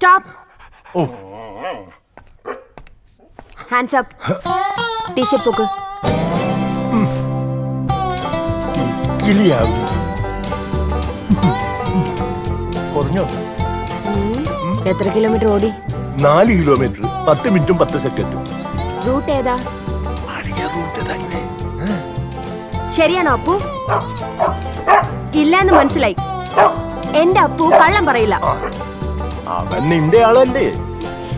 Stop. Oh. Hands up. T-shirt പോക്ക്. കിളിയാവും. കുറഞ്ഞോ? എത്ര kilometre ഓടി? 4 കിലോമീറ്റർ 10 മിനിറ്റും 10 സെക്കൻഡും. റൂട്ട് ഏതാ? പഴയ റൂട്ട് തന്നെ. ശരിയാണോ അപ്പു? ഇല്ലാന്ന് മനസ്സിലായി. എന്റെ അപ്പു കള്ളം പറയില്ല. അവൻ നിന്റെ ആളല്ലേ?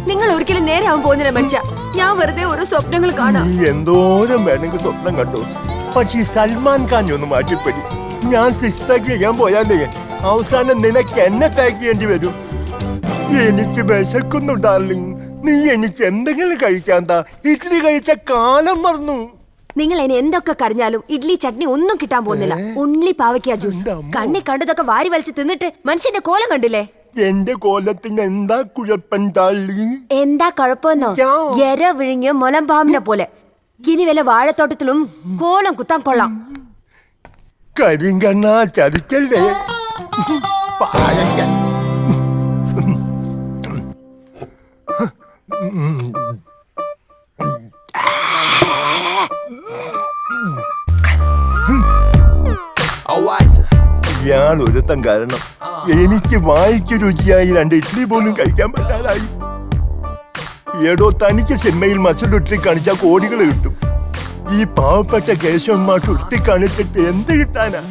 നിങ്ങൾ ഒരിക്കലും നേരെ ആവാൻ പോകുന്നില്ല മനുഷ്യ. ഞാൻ വെറുതെ ഓരോ സ്വപ്നങ്ങൾ കാണാം. നീ എന്തോരം വേണമെങ്കിൽ സ്വപ്നം കണ്ടു. പക്ഷെ സൽമാൻ ഖാൻ ഒന്ന് മാറ്റിപ്പറ്റി. ഞാൻ 6 പാക്ക് ചെയ്യാൻ പോയാലേ അവസാനം നിനക്ക് എന്നെ പാക്ക് ചെയ്യേണ്ടി വരും. എനിക്ക് വിശക്കുന്നു ഡാർലിംഗ്. നീ എനിക്ക് എന്തെങ്കിലും കഴിക്കാൻ താ. ഇഡ്ഡലി കഴിച്ച കാലം മറന്നു. നിങ്ങൾ ഇനി എന്തൊക്കെ കരഞ്ഞാലും ഇഡ്ലി ചട്നി ഒന്നും കിട്ടാൻ പോകുന്നില്ല. ഉള്ളി പാവയ്ക്ക ജ്യൂസ്. കണ്ണി കണ്ടതൊക്കെ വാരി വലിച്ച് തിന്നിട്ട് മനുഷ്യന്റെ കോലം കണ്ടില്ലേ? എന്റെ കോലത്തിന് എന്താ കുഴപ്പം ഡാർലിംഗ്? എന്താ കുഴപ്പമെന്നോ? എര വിഴുങ്ങിയ മുലമ്പാമ്പിനെ പോലെ. ഇനി വല്ല വാഴത്തോട്ടത്തിലും കോലം കുത്താൻ കൊള്ളാം. കരിങ്കണ്ണ ചതിക്കല്ലേ? ഇയാൾ ഒരുത്തം കാരണം എനിക്ക് വായിക്ക് രുചിയായി 2 ഇഡ്ഡലി പോലും കഴിക്കാൻ പറ്റാതായി. ഏടോ തനിക്ക് സിനിമയിൽ മസിൽ ഉരുട്ടി കാണിച്ചാൽ കോടികൾ കിട്ടും. ഈ പാവപ്പെട്ട കേശവന്മാർ ഉരുട്ടി കാണിച്ചിട്ട് എന്ത് കിട്ടാനാ?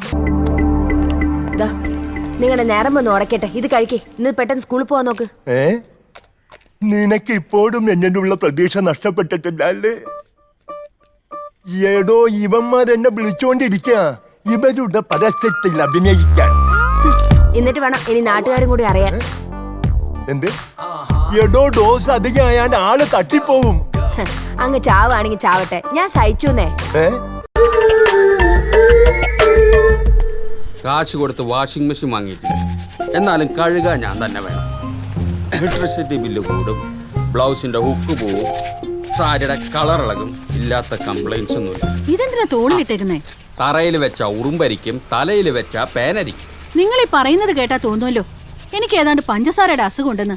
നിങ്ങളുടെ നേരം ഒന്ന് ഉറക്കട്ടെ. ഇത് കഴിക്കേ. ഇന്ന് പെട്ടെന്ന് സ്കൂളിൽ പോവാൻ നോക്ക്. നിനക്ക് ഇപ്പോഴും എന്നോടുള്ള പ്രതീക്ഷ നഷ്ടപ്പെട്ടിട്ടില്ല അല്ലേ? ഏടോ ഇവന്മാരെന്നെ വിളിച്ചോണ്ടിരിക്ക ഇവരുടെ പരസ്യത്തിൽ അഭിനയിക്കാൻ. എന്നിട്ട് വേണം ഇനി നാട്ടുകാരും കൂടി അറിയാൻ. എന്ത്? എടോ ഡോസ് അധികമായാൽ ആള് തട്ടിപ്പോവും. അങ്ങ് ചാവാണെങ്കിൽ ചാവട്ടെ, ഞാൻ സഹിച്ചൂന്നേ. കാശ് കൊടുത്ത് വാഷിംഗ് മെഷീൻ വാങ്ങിയിട്ടില്ല, എന്നാലും കഴുകാൻ ഞാൻ തന്നെ വേണം. ഇലക്ട്രിസിറ്റി ബില്ല് കൂടും, ബ്ലൗസിന്റെ ഹുക്ക് പോവും, സാരിയുടെ കളർ ഇളകും. ഇല്ലാത്ത കംപ്ലൈന്റ്സ് ഒന്നുമില്ല. ഇതെന്തിനാ തോളിലിട്ടേക്കുന്നേ? തറയിൽ വെച്ച ഉറുമ്പരിക്കും, തലയിൽ വെച്ച പേനരിക്കും. നിങ്ങൾ ഈ പറയുന്നത് കേട്ടാ തോന്നുമല്ലോ എനിക്ക് ഏതാണ്ട് പഞ്ചസാരയുടെ അസുഖം ഉണ്ടെന്ന്.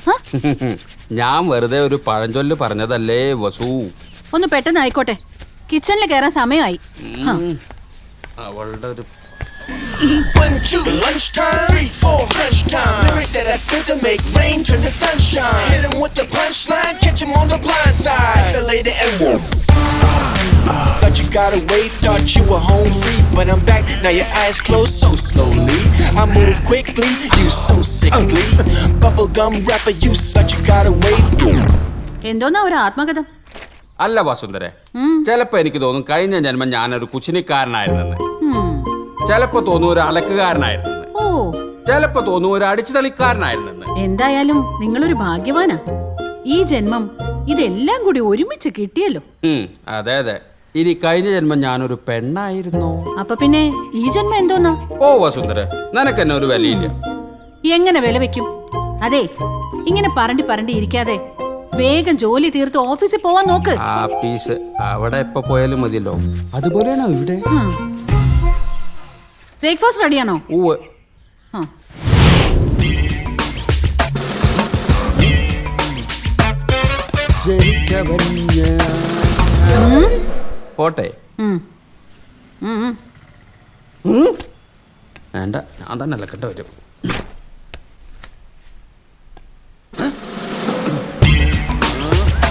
ഞാൻ വെറുതെ ഒരു പഴഞ്ചൊല്ല് പറഞ്ഞതല്ലേ വസു. ഒന്ന് പെട്ടെന്ന് ആയിക്കോട്ടെ, കിച്ചണിൽ കയറാൻ സമയമായി. അവളുടെ ഒരു 1, 2, lunchtime, 3, 4, crunch time. Lyrics that I spit to make rain turn to sunshine. Hit 'em with the punchline, catch 'em on the blind side. Fillet the M1. Thought you got away, thought you were home free, but I'm back, now your eyes close so slowly. I move quickly, you so sickly. Bubblegum rapper, you thought you got away. എന്തോന്നാ ഒരു ആത്മകഥം? അല്ല വസുന്ധരെ, ചിലപ്പോ എനിക്ക് തോന്നും കഴിഞ്ഞ ജന്മം ഞാനൊരു കുച്ചിനിക്കാരനായിരുന്നെന്ന്. ചിലപ്പോ തോന്നും ഒരു അലക്കുകാരനായിരുന്നെന്ന്. ചിലപ്പോ തോന്നും ഒരു അടിച്ചുതളിക്കാരനായിരുന്നെന്ന്. എന്തായാലും നിങ്ങളൊരു ഭാഗ്യവാനാ. ഈ ജന്മം ഇതെല്ലാം കൂടി ഒരുമിച്ച് കിട്ടിയല്ലോ. അതെ അതെ. ഇനി കഴിഞ്ഞ ജന്മം ഞാനൊരു പെണ്ണായിരുന്നോ? അപ്പൊ പിന്നെ ഈ ജന്മം എന്തോന്നാ? ഓ വസുന്ധര, നിനക്കെന്നെ ഒരു വിലയില്ല. എങ്ങനെ വില വെക്കും? അതെ, ഇങ്ങനെ പറണ്ടി ഇരിക്കാതെ വേഗം ജോലി തീർത്ത് ഓഫീസിൽ പോവാൻ നോക്ക്. ആഫീസ് അവിടെ എപ്പോ പോയാലും മതിയല്ലോ. അതുപോലെയാണോ ഇവിടെ? ബ്രേക്ക്ഫാസ്റ്റ് റെഡിയാണോ? ഉവ്വ്. പോട്ടെ. വേണ്ട, ഞാൻ തന്നെ അലക്കേണ്ട വരും.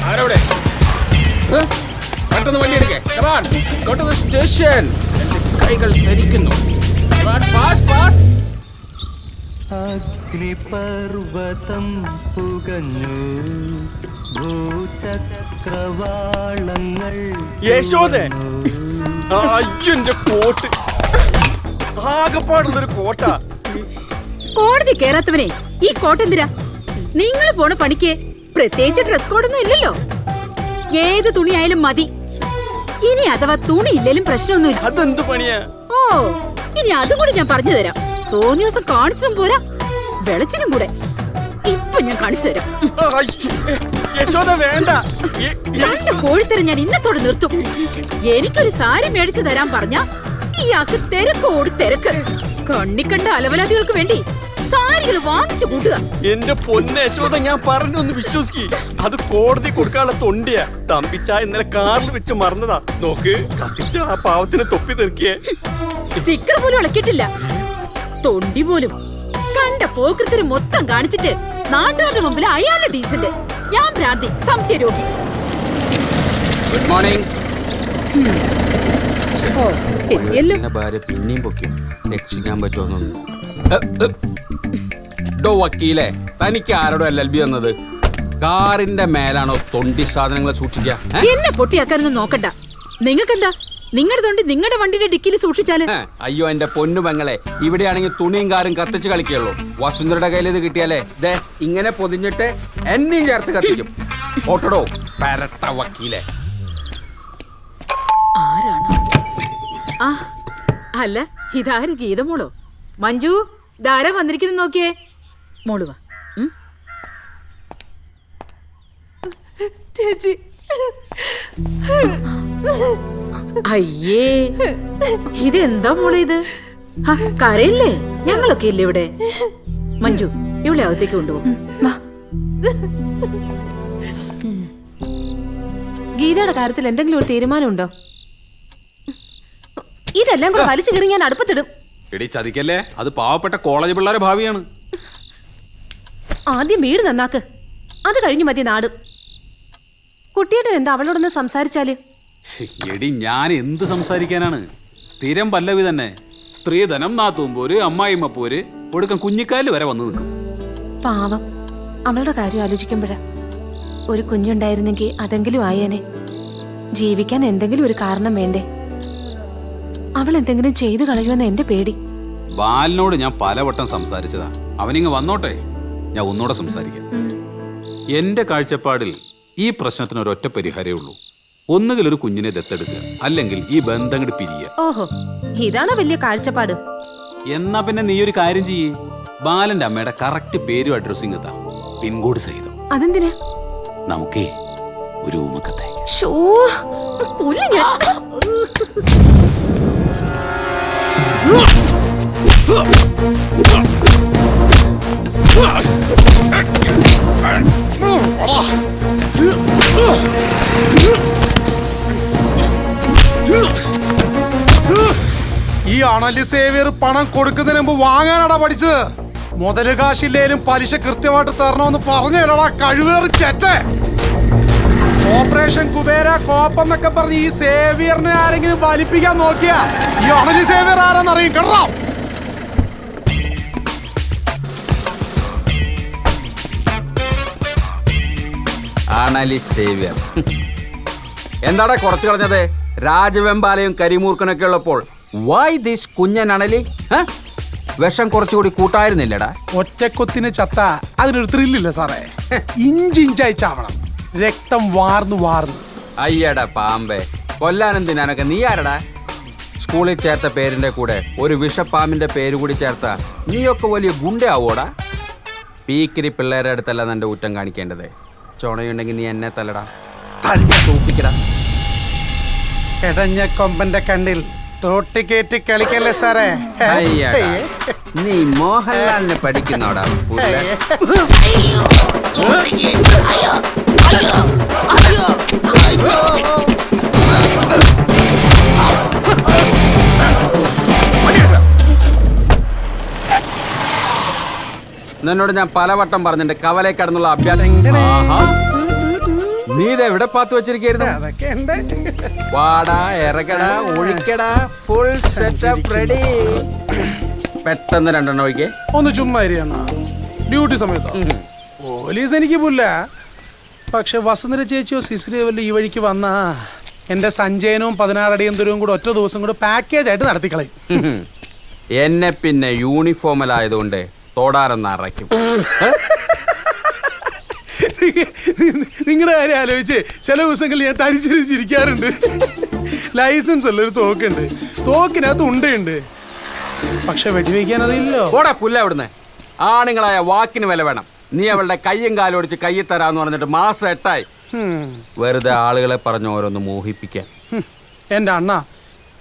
ആരവിടെ? പെട്ടെന്ന് വണ്ടി എടുക്കേ. Go to the station. കൈകൾ ധരിക്കുന്നു. അഗ്നിപർവതം പുകഞ്ഞു ഭൂചക്രവാളങ്ങൾ. യശോദേ, അയ്യന്റെ കോട്ട് ആകെപ്പാടുള്ളൊരു കോട്ടാ. കോടതി കേറാത്തവനെ ഈ കോട്ടെന്തിരാ? നിങ്ങൾ പോണ പണിക്ക് പ്രത്യേകിച്ച് ഡ്രസ് കോഡൊന്നും ഇല്ലല്ലോ. ഏത് തുണിയായാലും മതി. ഇനി അഥവാ തുണി ഇല്ലേലും പ്രശ്നമൊന്നുമില്ല. അതെന്ത് പണിയാ? ഓ, ഇനി അതും കൂടി ഞാൻ പറഞ്ഞു തരാം. തോന്നിയ ദിവസം കാണിച്ചും പോരാ, വെളച്ചിനും കൂടെ. ഇപ്പൊ ഞാൻ കാണിച്ചു തരാം. യശോദ വേണ്ട. കോഴിത്തരം ഞാൻ ഇന്നത്തോടെ നിർത്തും. എനിക്കൊരു സാരി മേടിച്ചു തരാൻ പറഞ്ഞ ഇയാൾക്ക് തിരക്കോട് തിരക്ക്. കണ്ണിക്കണ്ട അലവലാദികൾക്ക് വേണ്ടി സാരികൾ വാങ്ങിച്ചു കൂട്ടുക. എന്റെ പൊന്നെ യശോദ, ഞാൻ പറഞ്ഞൊന്ന് വിശ്വസിക്ക്. അത് കോടതി കൊടുക്കാനുള്ള തൊണ്ടിയാ. തമ്പിച്ച ഇന്നലെ കാറിൽ വെച്ച് മറന്നതാ. നോക്ക്, കത്തിച്ച ആ പാവത്തിന് തൊപ്പി തെറിക്കേ. സ്റ്റിക്കർ പോലും ഇളക്കിയിട്ടില്ല, തൊണ്ടി പോലും. കണ്ട പോക്കൃത്തിന് മൊത്തം കാണിച്ചിട്ട് നാട്ടുകാരുടെ മുമ്പിൽ അയാളുടെ ഡീസന്റ്, ഞാൻ ഭ്രാന്തി, സംശയ രോഗി. Good morning. ഓ, എത്തിയല്ലോ. ഭാര്യ പിന്നെയും പൊക്കി രക്ഷിക്കാൻ പറ്റുമെന്നൊന്നും. വക്കീലെ, തനിക്ക് ആരോടോ LLB വന്നത്? കാറിന്റെ മേലാണോ തൊണ്ടി സാധനങ്ങൾ സൂക്ഷിക്കുക? എന്നെ പൊട്ടിയാക്കാനൊന്നും നോക്കണ്ട. നിങ്ങൾക്കെന്താ? നിങ്ങളുടെ തൊണ്ടി നിങ്ങളുടെ വണ്ടിയുടെ ഡിക്കിയിൽ സൂക്ഷിച്ചാല്. അയ്യോ എന്റെ പൊന്നു പെങ്ങളെ, ഇവിടെയാണെങ്കിൽ തുണിയും കാറും കത്തിച്ച് കളിക്കുള്ളൂ. വസുന്ധരയുടെ കയ്യിൽ ഇത് കിട്ടിയാലേ ദേ ഇങ്ങനെ പൊതിഞ്ഞിട്ട് എന്നെയും ചേർത്ത് കത്തിക്കും. ഓട്ടടോ പരട്ട വക്കീലെ. ആരാണ്? ആ അല്ല, ഇതാര്? ഗീതമോളോ? മഞ്ജു, ധാര വന്നിരിക്കുന്നു, നോക്കിയേ. മോള് വാ. ചേച്ചി, അയ്യേ, ഇതെന്താ മോളെ ഇത്? കരയില്ലേ? ഞങ്ങളൊക്കെ ഇല്ലേ ഇവിടെ. മഞ്ജു, ഇവിടെ അകത്തേക്ക് കൊണ്ടുപോകും. ഗീതയുടെ കാര്യത്തിൽ എന്തെങ്കിലും ഒരു തീരുമാനമുണ്ടോ? ഇതെല്ലാം കൂടെ വലിച്ചു കയറി ഞാൻ അടുപ്പത്തിടും. എടി ചതിക്കല്ലേ, അത് പാവപ്പെട്ട കോളേജ് പിള്ളേരെ ഭാവിയാണ്. ആദ്യം വീട് നന്നാക്ക്, അത് കഴിഞ്ഞു മതി നാട്. കുട്ടിയേട്ടൻ എന്താ അവളോടൊന്ന് സംസാരിച്ചാല്? എടി, ഞാൻ എന്ത് സംസാരിക്കാനാണ്? സ്ഥിരം പല്ലവി തന്നെ. സ്ത്രീധനം, നാത്തൂമ്പോര്, അമ്മായിമ്മ പോര്, ഒടുക്കം കുഞ്ഞിക്കാല് വരെ വന്നു നിൽക്കും. പാവം, അവളുടെ കാര്യം ആലോചിക്കുമ്പോഴാ. ഒരു കുഞ്ഞുണ്ടായിരുന്നെങ്കിൽ അതെങ്കിലും ആയേനെ. ജീവിക്കാൻ എന്തെങ്കിലും ഒരു കാരണം വേണ്ടേ? അവൾ എന്തെങ്കിലും ചെയ്തു കളയുമെന്ന് എന്റെ പേടി. ബാലിനോട് ഞാൻ പലവട്ടം സംസാരിച്ചതാ. അവനിങ്ങ് വന്നോട്ടെ, ഞാൻ ഒന്നുകൂടെ സംസാരിക്കാം. എന്റെ കാഴ്ചപ്പാടിൽ ഈ പ്രശ്നത്തിന് ഒരൊറ്റ പരിഹാരമേ ഉള്ളൂ. ഒന്നുകിൽ ഒരു കുഞ്ഞിനെ ദത്തെടുക്കുക, അല്ലെങ്കിൽ ഈ ബന്ധങ്ങൾ പിരിയുക. ഓഹോ, ഇതാണോ വലിയ കാഴ്ചപ്പാട്? എന്നാ പിന്നെ നീ ഒരു കാര്യം ചെയ്യേ. ബാലന്റെ അമ്മയുടെ കറക്റ്റ് പേരും അഡ്രസ്സിങ് എത്താം, പിൻകോഡ് സഹിതം. അതെന്തിനാ? നമുക്കേ ഒരു ഊമക്കത്തെ. ഈ അണലി സേവിയർ പണം കൊടുക്കുന്നതിന് മുമ്പ് വാങ്ങാനാടാ പഠിച്ചത്. മുതല് കാശില്ലേലും പലിശ കൃത്യമായിട്ട് തരണമെന്ന് പറഞ്ഞല്ലോടാ കഴിവേറി ചേച്ചേ. ഓപ്പറേഷൻ കുബേര കോപ്പെന്നൊക്കെ പറഞ്ഞ് ഈ സേവിയറിനെ ആരെങ്കിലും വലിപ്പിക്കാൻ നോക്കിയാ ഈ അണലി സേവിയർ ആരാന്നറിയും കേട്ടോ. അണലി സേവ്യർ എന്താടാ കുറച്ച് കളഞ്ഞത്? രാജവെമ്പാലയും കരിമൂർക്കനൊക്കെ ഉള്ളപ്പോൾ വൈ ദിസ് കുഞ്ഞൻ അണലി? വിഷം കുറച്ചുകൂടി കൂട്ടായിരുന്നില്ലടാ. ഒറ്റക്കൊത്തിന് ചത്ത അതിനൊരു ത്രില്ലില്ല സാറേ. ഇഞ്ചിഞ്ചായി ചാവണം, രക്തം വാർന്നു വാർന്നു. അയ്യടാ പാമ്പേ, കൊല്ലാനും തിന്നാനൊക്കെ നീ ആരടാ? സ്കൂളിൽ ചേർത്ത പേരിന്റെ കൂടെ ഒരു വിഷപ്പാമ്പിന്റെ പേര് കൂടി ചേർത്ത നീയൊക്കെ വലിയ ഗുണ്ടയാവോടാ? പീക്കിരി പിള്ളേരുടെ അടുത്തല്ല നിന്റെ ഊറ്റം കാണിക്കേണ്ടത്. ചുണയുണ്ടെങ്കിൽ നീ എന്നെ തല്ലടാ, തല്ലി തൂപ്പിക്കടാ. എടഞ്ഞ കൊമ്പന്റെ കണ്ണിൽ തോട്ടിക്കേറ്റി കളിക്കല്ലേ സാറേ. അയ്യടാ, നീ മോഹൻലാലിനെ പഠിക്കുന്നോടാ പുള്ള. എന്നോട് ഞാൻ പലവട്ടം പറഞ്ഞിട്ടുണ്ട് കവലെ കടന്നുള്ള അഭ്യാസം. നീ ഇതെവിടെ പാത്ത് വെച്ചിരിക്കുന്നു? വാടാ, ഇറക്കടാ, ഒഴിക്കടാ, ഫുൾ സെറ്റപ്പ് റെഡി. പെട്ടെന്ന് രണ്ടെണ്ണം ഒഴിക്കേ. ഒന്ന് ചുമ്മാ ഡ്യൂട്ടി സമയത്തോ? പോലീസ് എനിക്ക് പുല്ല. പക്ഷെ വസുന്ധര ചേച്ചിയോ സിസിലിയോ വല്ല ഈ വഴിക്ക് വന്നാ എന്റെ സഞ്ജയനവും 16 അടിയന്തരവും കൂടെ ഒറ്റ ദിവസം കൂടെ പാക്കേജ് ആയിട്ട് നടത്തിക്കളയും. എന്നെ പിന്നെ യൂണിഫോമിലായതുകൊണ്ട് തോടാറെന്ന് അറയ്ക്കും. നിങ്ങളുടെ കാര്യം ആലോചിച്ച് ചില ദിവസങ്ങളിൽ ഞാൻ തരിച്ചിരിക്കാറുണ്ട്. ലൈസൻസ് ഉള്ള ഒരു തോക്കുണ്ട്, തോക്കിനകത്ത് ഉണ്ടയുണ്ട്, പക്ഷെ വെടിവെക്കാൻ അറിയില്ലോ. ഓടാ പുല്ല അവിടുന്ന്. ആണുങ്ങളായ വാക്കിന് വില വേണം. നീ അവളുടെ കയ്യും കാലും ഒടിച്ച് കയ്യിൽ തരാന്ന് പറഞ്ഞിട്ട് മാസം 8 വെറുതെ ആളുകളെ പറഞ്ഞ് ഓരോന്ന് മോഹിപ്പിക്കാൻ. എന്റെ അണ്ണ,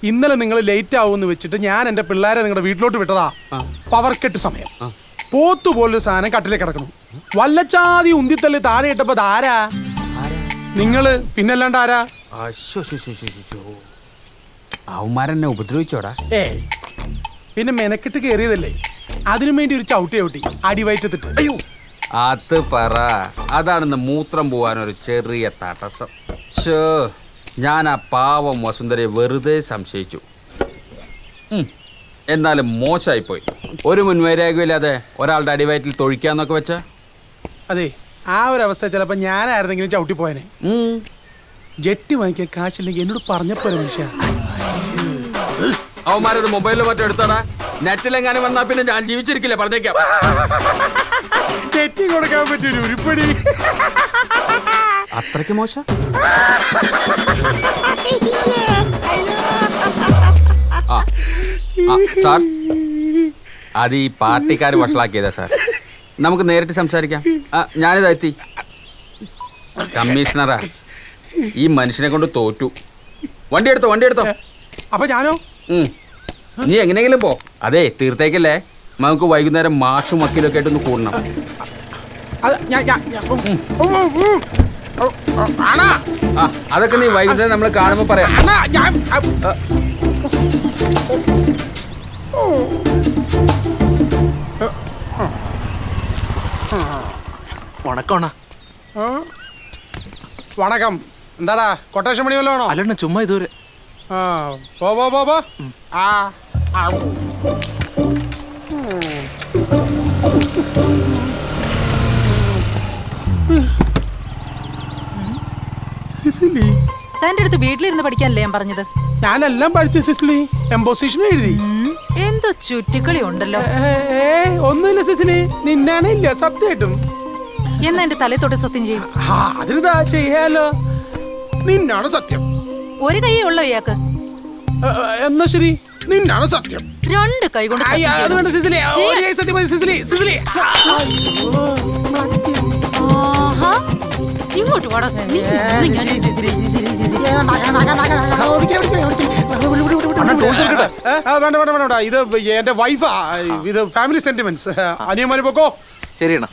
ഇന്നലെ നിങ്ങൾ ലേറ്റ് ആവുമെന്ന് വെച്ചിട്ട് ഞാൻ എന്റെ പിള്ളേരെ നിങ്ങളുടെ വീട്ടിലോട്ട് വിട്ടതാ. പവർ കെട്ട് സമയം പോത്തുപോലൊരു സാധനം കട്ടിലേ കിടക്കണം. വല്ലച്ചാതി ഉന്തിത്തള്ളി താഴെ ഇട്ടപ്പോ ആരാ? നിങ്ങള്. പിന്നല്ലാണ്ട് ആരാ? അവന്മാരെന്നെ ഉപദ്രവിച്ചോടാ? പിന്നെ മെനക്കെട്ട് കയറിയതല്ലേ, അതിനു വേണ്ടി ഒരു ചവിട്ടി അടിവയറ്റത്തിട്ട്. അയ്യോ, അത് പറ. അതാണെന്ന് മൂത്രം പോവാനൊരു ചെറിയ തടസ്സം. ഞാൻ ആ പാവം വസുന്ധരയെ വെറുതെ സംശയിച്ചു. എന്നാലും മോശമായിപ്പോയി. ഒരു മുൻവൈരാഗ്യമില്ലാതെ ഒരാളുടെ അടിവയറ്റിൽ തൊഴിക്കാന്നൊക്കെ വെച്ച. അതെ, ആ ഒരു അവസ്ഥ ചിലപ്പോ ഞാനായിരുന്നെങ്കിലും ചവിട്ടി പോയനെ. ജെട്ടി വാങ്ങിക്കാൻ കാശില്ലെങ്കിൽ എന്നോട് പറഞ്ഞപ്പോ മനുഷ്യ. അവന്മാരത് മൊബൈലിൽ മറ്റോ എടുത്തോടാ. നെറ്റിലെങ്ങാനും വന്നാ പിന്നെ ഞാൻ ജീവിച്ചിരിക്കില്ല, പറഞ്ഞേക്കാം. ജെറ്റി കൊടുക്കാൻ പറ്റൂല ഉരുപ്പടി. അത്രയ്ക്ക് മോശം? സാർ, അത് ഈ പാർട്ടിക്കാർ വഷളാക്കിയതാ സാർ. നമുക്ക് നേരിട്ട് സംസാരിക്കാം. ഞാനിതാ എത്തി. കമ്മീഷണറാ, ഈ മനുഷ്യനെ കൊണ്ട് തോറ്റു. വണ്ടി എടുത്തോ. അപ്പൊ ഞാനോ? നീ എങ്ങനെയെങ്കിലും പോ. അതെ, തീർത്തേക്കല്ലേ. നമുക്ക് വൈകുന്നേരം മാഷും വക്കീലൊക്കെ ആയിട്ടൊന്ന് കൂടണം. അതൊക്കെ നീ വൈകുന്നേരം നമ്മൾ കാണുമ്പോ പറയാം. വണക്കം. എന്താടാ കൊട്ടേഷൻ പണി വല്ലതാണോ? അല്ലണ്ണ ചുമ്മാ ഇതുവരെ. പോ. സിസിലി, തന്റെ അടുത്ത് വീട്ടിലിരുന്ന് പഠിക്കാനല്ലേ ഞാൻ പറഞ്ഞത്? ഞാനെല്ലാം പഠിച്ചു സിസിലി. എംപോസിഷൻ എഴുതി. എന്തോ ചുറ്റിക്കളി ഉണ്ടല്ലോ. ഒന്നുമില്ല സിസിലി, നിന്നാണ് ഇല്ല സത്യമായിട്ടും. എന്നാ എന്റെ തലേ തൊട്ട് സത്യം ചെയ്യും. അതിനിതാ ചെയ്യാലോ. നിന്നാണ് സത്യം. ഒരു കൈയേ ഉള്ളോ ഇയാൾക്ക്? എന്നാ ശരി, നിന്നാണ് സത്യം. രണ്ട് കൈ കൊണ്ട് സത്യം ചെയ്തു. അത് വേണ്ട സിസിലി, ഒരു കൈ സത്യം മതി സിസിലി. ആഹാ, ഇങ്ങോട്ട് വാടാ. വേണ്ട, ഇത് എന്റെ വൈഫാ. ഇത് ഫാമിലി സെന്റിമെന്റ്സ്. അനിയന്മാര് പോക്കോ. ശരിയണ്ണ.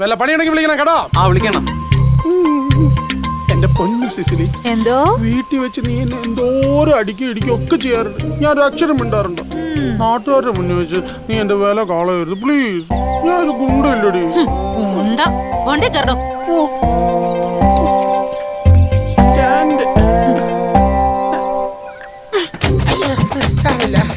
വല്ല പണിയുണ്ടെങ്കിൽ വിളിക്കണം കേട്ടോ. വിളിക്കണം. എന്റെ പൊന്നു സിസിലി, എന്തോ വീട്ടിൽ വെച്ച് നീ എന്നെ എന്തോരം അടിക്കും ഒക്കെ ചെയ്യാറുണ്ട്. ഞാൻ ഒരു അക്ഷരം മിണ്ടാറുണ്ട്. നാട്ടുകാരുടെ മുന്നിൽ വെച്ച് നീ എന്റെ വില കളയരുത് പ്ലീസ്. ഞാൻ ഇത് ഗുണ്ടല്ലടി. വണ്ടി കയറോ.